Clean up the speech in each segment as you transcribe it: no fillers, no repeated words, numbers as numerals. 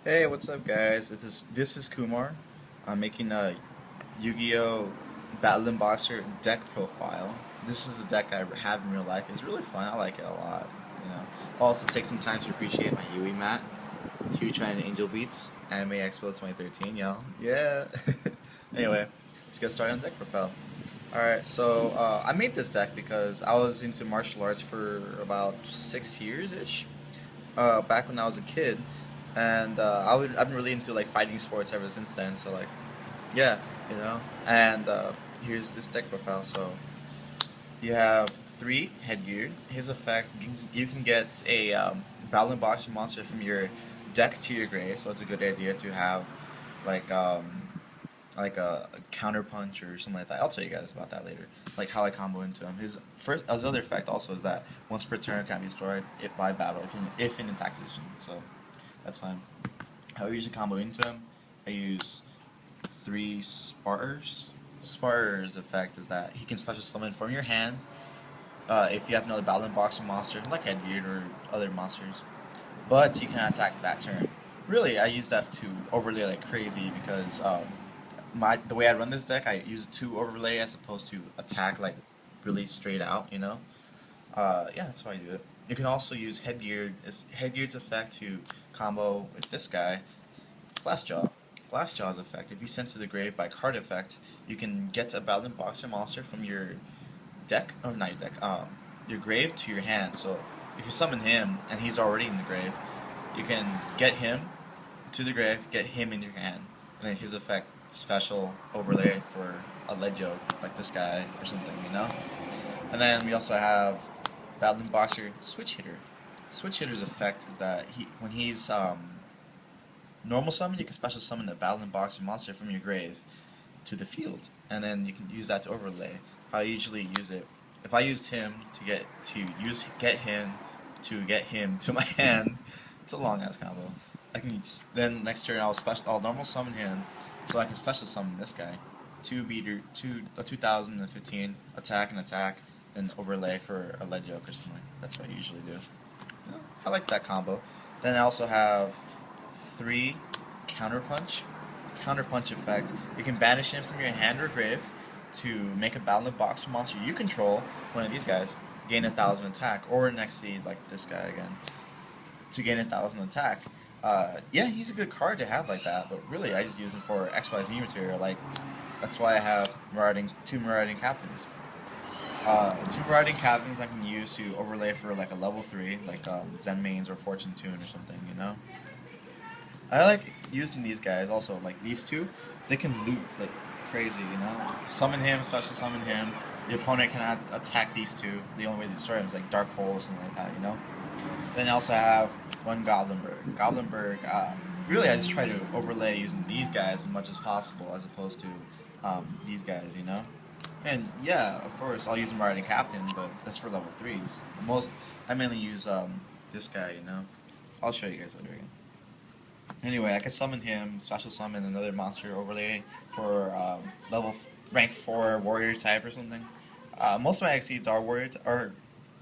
Hey, what's up, guys? This is Kumar. I'm making a Yu-Gi-Oh! Battlin Boxer deck profile. This is a deck I have in real life. It's really fun. I like it a lot. You know. Also, take some time to appreciate my Yui mat. Huge fan of Angel Beats, Anime Expo 2013, yo. Yeah. Anyway, let's get started on deck profile. Alright, so I made this deck because I was into martial arts for about 6 years ish. Back when I was a kid, and I've been really into like fighting sports ever since then. So like, yeah, you know. And here's this deck profile. So you have three headgear. His effect, you can get a Battlin Boxer monster from your deck to your grave. So it's a good idea to have like a counter punch or something like that. I'll tell you guys about that later. Like how I combo into him. His other effect also is that once per turn can be destroyed it by battle if in attack position. So that's fine. How I usually combo into him, I use three Sparters. Sparters effect is that he can special summon from your hand. If you have another Battlin Boxer monster like Headgear or other monsters, but you can attack that turn. Really, I use that to overlay like crazy because the way I run this deck, I use it to overlay as opposed to attack like really straight out. You know. Yeah, that's why I do it. You can also use Headgear's effect to combo with this guy, Glassjaw. Glassjaw's effect. If you send to the grave by card effect, you can get a Battlin Boxer monster from your deck, oh not your deck, your grave to your hand. So if you summon him and he's already in the grave, you can get him to the grave, get him in your hand, and then his effect special overlay for a Legio like this guy or something, you know. And then we also have Battlin Boxer Switch Hitter. Switch Hitter's effect is that when he's normal summon, you can special summon a Battlin Boxer monster from your grave to the field, and then you can use that to overlay. How I usually use it, if I used him to get him to my hand, it's a long ass combo. I can then next turn I'll normal summon him, so I can special summon this guy, a 2015 attack, and overlay for a Legio or something. That's what I usually do. Yeah, I like that combo. Then I also have three counterpunch. Counterpunch effect. You can banish him from your hand or grave to make a Battle Boxer monster you control, one of these guys, gain 1,000 attack, or next seed like this guy again, to gain 1,000 attack. Yeah, he's a good card to have like that, but really I just use him for XYZ material. Like that's why I have two marauding captains. Two marauding captains I can use to overlay for like a level 3, like Zen Mains or Fortune Tune or something, you know? I like using these guys also, like these two, they can loot like crazy, you know? Summon him, special summon him, the opponent cannot attack these two, the only way to destroy him is like Dark Hole or something like that, you know? Then I also have one Goblinberg. Goblinberg, really I just try to overlay using these guys as much as possible as opposed to these guys, you know? And yeah, of course, I'll use him riding captain, but that's for level 3s. I mainly use this guy, you know? I'll show you guys later again. Anyway, I can summon him, special summon another monster overlay for rank 4 warrior type or something. Most of my exceeds are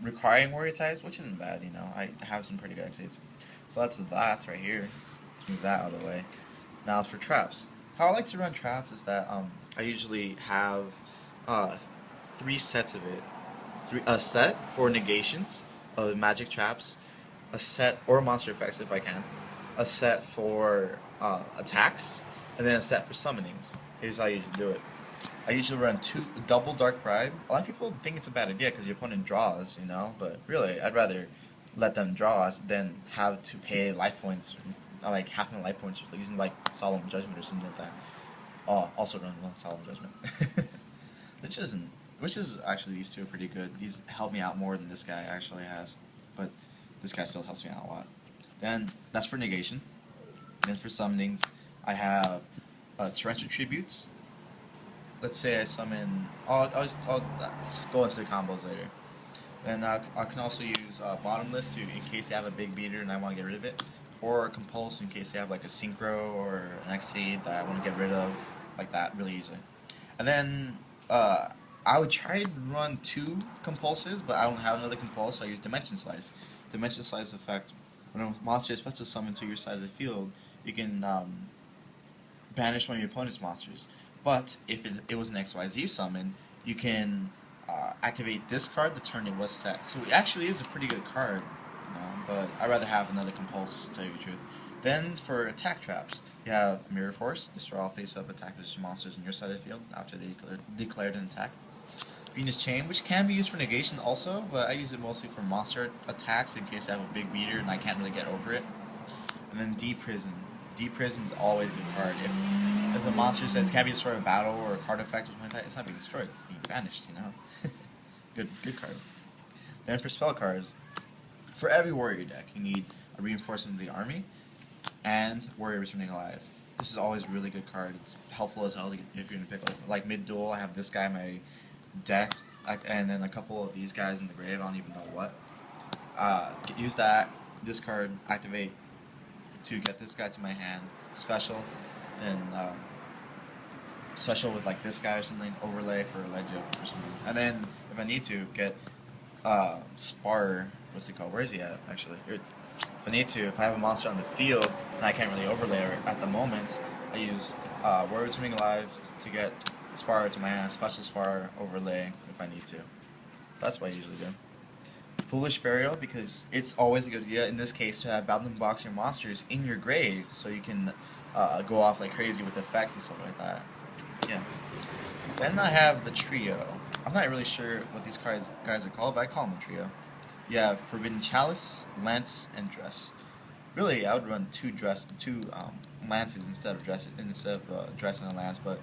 requiring warrior types, which isn't bad, you know. I have some pretty good exceeds. So that's that right here. Let's move that out of the way. Now for traps. How I like to run traps is that I usually have uh, three sets of it. A set for negations of magic traps, a set or monster effects if I can, a set for attacks, and then a set for summonings. Here's how I usually do it. I usually run two double Dark Bribe. A lot of people think it's a bad idea because your opponent draws, you know, but really, I'd rather let them draw than have to pay life points, like half my life points, using like Solemn Judgment or something like that. Also run one Solemn Judgment, which isn't, which is actually these two are pretty good. These help me out more than this guy actually has, but this guy still helps me out a lot. Then that's for negation. Then for summonings, I have torrential tributes. Let's say I summon. I'll go into the combos later. Then I can also use bottomless to in case they have a big beater and I want to get rid of it, or compulse in case they have like a synchro or an exceed that I want to get rid of, like that really easily. And then I would try to run two compulses, but I don't have another compulse, so I use Dimension Slice. Dimension Slice effect, when a monster is special summoned to your side of the field, you can banish one of your opponent's monsters. But if it was an XYZ summon, you can activate this card the turn it was set. So it actually is a pretty good card, but I'd rather have another Compulse, to tell you the truth. Then for attack traps, you have Mirror Force, destroy all face-up attackers and monsters on your side of the field after they declared an attack. Venus Chain, which can be used for negation also, but I use it mostly for monster attacks in case I have a big beater and I can't really get over it. And then Deep Prison. Deep Prison is always a good card. If the monster says can't be destroyed in battle or a card effect or something like that, it's not being destroyed. It's being banished, good card. Then for spell cards, for every warrior deck, you need a reinforcement of the army and warrior returning alive. This is always a really good card. It's helpful as hell if you're going to pick like mid-duel. I have this guy in my deck, and then a couple of these guys in the grave. I don't even know what. Use that, discard, activate to get this guy to my hand. Special, and special with like this guy or something. Overlay for a Legio or something. And then if I need to get Spar, what's he called? Where is he at actually? If I have a monster on the field and I can't really overlay it at the moment, I use Warrior Returning Alive to get Spar to my hand, Special Spar, overlay if I need to. That's what I usually do. Foolish Burial, because it's always a good idea in this case to have Battlin box your monsters in your grave so you can go off like crazy with effects and stuff like that. Yeah. Then I have the trio. I'm not really sure what these guys are called, but I call them a trio. You have Forbidden Chalice, Lance, and Dress. Really, I would run two lances instead of dressing a lance, but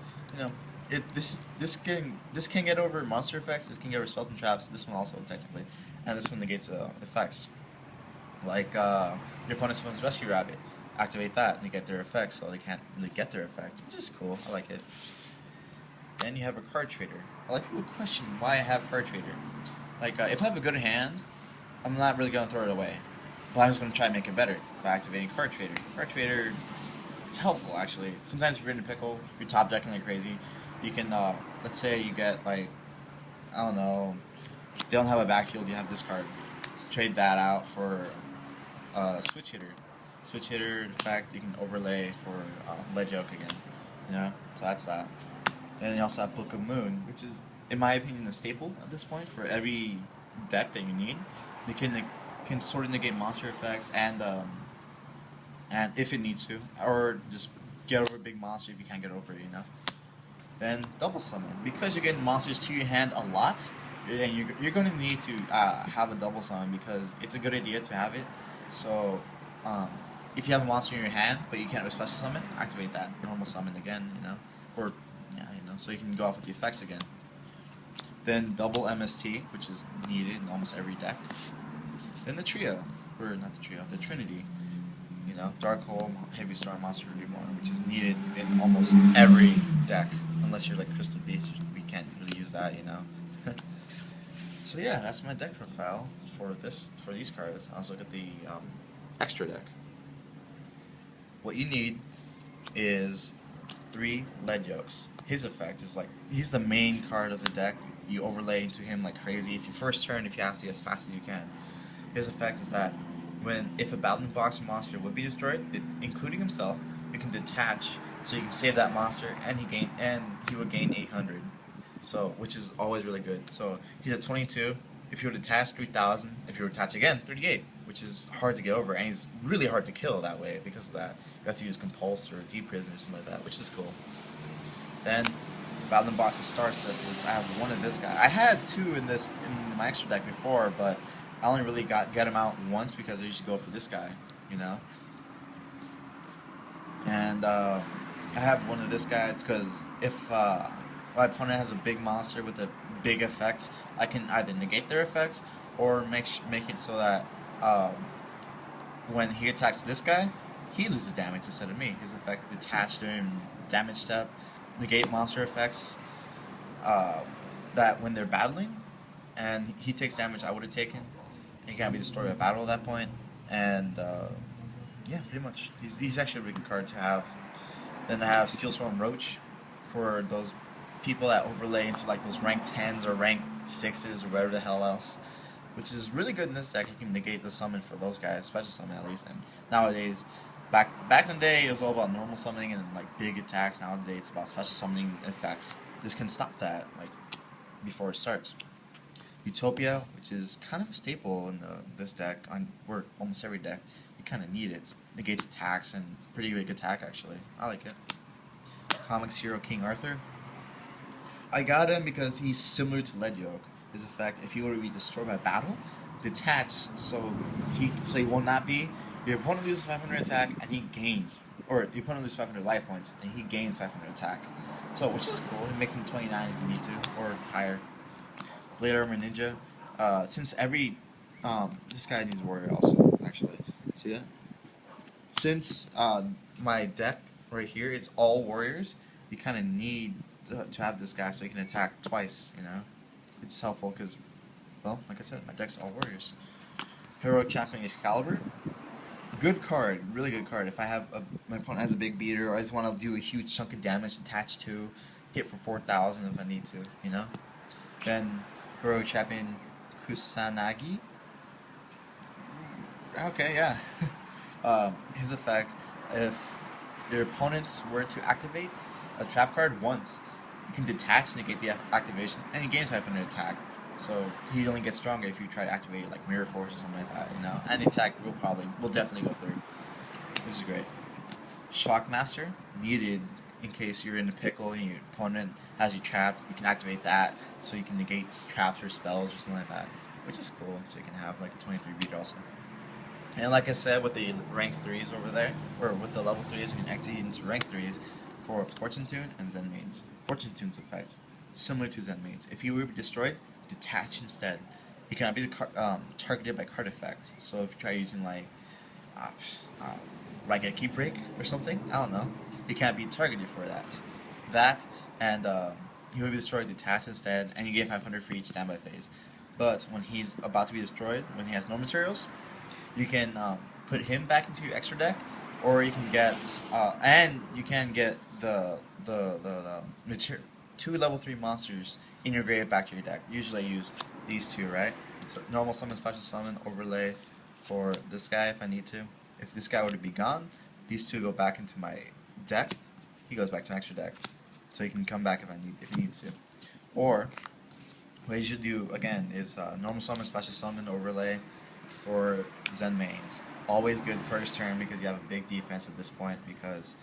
this can get over monster effects. This can get over spells and traps. This one also technically, and this one negates effects. Like your opponent summons Rescue Rabbit, activate that, and they get their effects, so they can't really get their effect, which is cool. I like it. Then you have a Card Trader. A lot of people question why I have Card Trader. Like if I have a good hand, I'm not really going to throw it away, but I'm just going to try and make it better by activating Card Trader. Card Trader, it's helpful actually. Sometimes if you're in a pickle, if you're top decking like crazy, you can, let's say you get like, I don't know, they don't have a backfield, you have this card. Trade that out for Switch Hitter. Switch Hitter effect, you can overlay for Ledge Oak again, so that's that. And you also have Book of Moon, which is, in my opinion, a staple at this point for every deck that you need. You can sort of negate monster effects and if it needs to, or just get over a big monster if you can't get over it, Then Double Summon, because you're getting monsters to your hand a lot, and you're going to need to have a Double Summon because it's a good idea to have it. So if you have a monster in your hand but you can't special summon, activate that normal summon again, or so you can go off with the effects again. Then double MST, which is needed in almost every deck. Then the trio, or not the trio, the Trinity. Dark Hole, Heavy Star, Monster Reborn, which is needed in almost every deck, unless you're like Crystal Beast. We can't really use that, So yeah, that's my deck profile for these cards. I'll also look at the extra deck. What you need is 3 Lead Yolks. His effect is like, he's the main card of the deck. You overlay into him like crazy. If you first turn, if you have to, as fast as you can. His effect is that if a Battlin box monster would be destroyed, including himself, you can detach, so you can save that monster, and he would gain 800. So, which is always really good. So he's at 22. If you would attach, 3,000. If you would attach again, 38, which is hard to get over, and he's really hard to kill that way because of that. You have to use Compulse or Deep Prison or something like that, which is cool. Then Battlin box of Star Sisters. I have one of this guy. I had 2 in my extra deck before, but I only really get him out once because I usually go for this guy, And I have one of this guy's because if my opponent has a big monster with a big effect, I can either negate their effect or make it so that when he attacks this guy, he loses damage instead of me. His effect detached during damage step, negate monster effects that when they're battling, and he takes damage I would have taken. He can't be destroyed by battle at that point, and yeah, pretty much. He's actually a really good card to have. Then I have Steel Storm Roach for those people that overlay into like those rank 10s or rank 6s or whatever the hell else, which is really good in this deck. You can negate the summon for those guys, special summon at least. And nowadays, back in the day, it was all about normal summoning and like big attacks. Nowadays, it's about special summoning effects. This can stop that like before it starts. Utopia, which is kind of a staple in this deck, or almost every deck. You kind of need it. Negates attacks and pretty big attack actually. I like it. Comics hero King Arthur. I got him because he's similar to Lead Yoke. His effect, if he were to be destroyed by battle, detach, so he will not be. Your opponent loses 500 attack and he gains, or your opponent loses 500 life points and he gains 500 attack. So which is cool. You make him 29 if you need to, or higher. Blade Armor Ninja. Since every this guy needs warrior also actually. See that? Since my deck right here, it's all warriors. You kind of need to have this guy so you can attack twice. You know, it's helpful because, well, like I said, my deck's all warriors. Heroic Champion Excalibur. Good card, really good card. If I have my opponent has a big beater, or I just want to do a huge chunk of damage attached to, hit for 4,000 if I need to. You know. Then Heroic Champion Kusanagi. Okay, yeah. His effect, if your opponents were to activate a trap card once, you can detach, negate the activation, and he gains 500 attack. So he only gets stronger if you try to activate like Mirror Force or something like that, you know. And the attack will definitely go through. This is great. Shockmaster, needed in case you're in a pickle and your opponent has you trapped. You can activate that so you can negate traps or spells or something like that, which is cool. So you can have like a 23 beat also. And like I said, with the rank 3s over there, or with the level 3s, you can exit into rank 3s for Fortune Tune and Zen Mains. Fortune Tune's effect, similar to Zen Mains. If you were destroyed, detach instead. You cannot be targeted by card effects. So if you try using like Raigeki Break or something, I don't know, you can't be targeted for that. And he will be destroyed, detach instead, and you get 500 for each standby phase. But when he's about to be destroyed, when he has no materials, you can put him back into your extra deck, or you can get the two level 3 monsters in your grave back to your deck. Usually I use these two, right? So normal summon, special summon, overlay for this guy if I need to. If this guy were to be gone, these two go back into my deck. He goes back to my extra deck, so he can come back if he needs to. Or what you should do again is normal summon, special summon, overlay for Zen Mains. Always good first turn because you have a big defense at this point because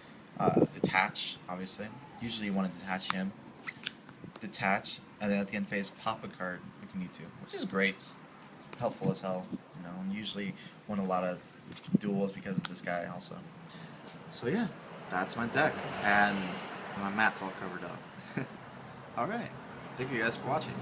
detach, obviously. Usually you want to detach him. Detach, and then at the end phase pop a card if you need to, which is great. Helpful as hell, you know, and usually won a lot of duels because of this guy also. So yeah, that's my deck, and my mat's all covered up. Alright, thank you guys for watching.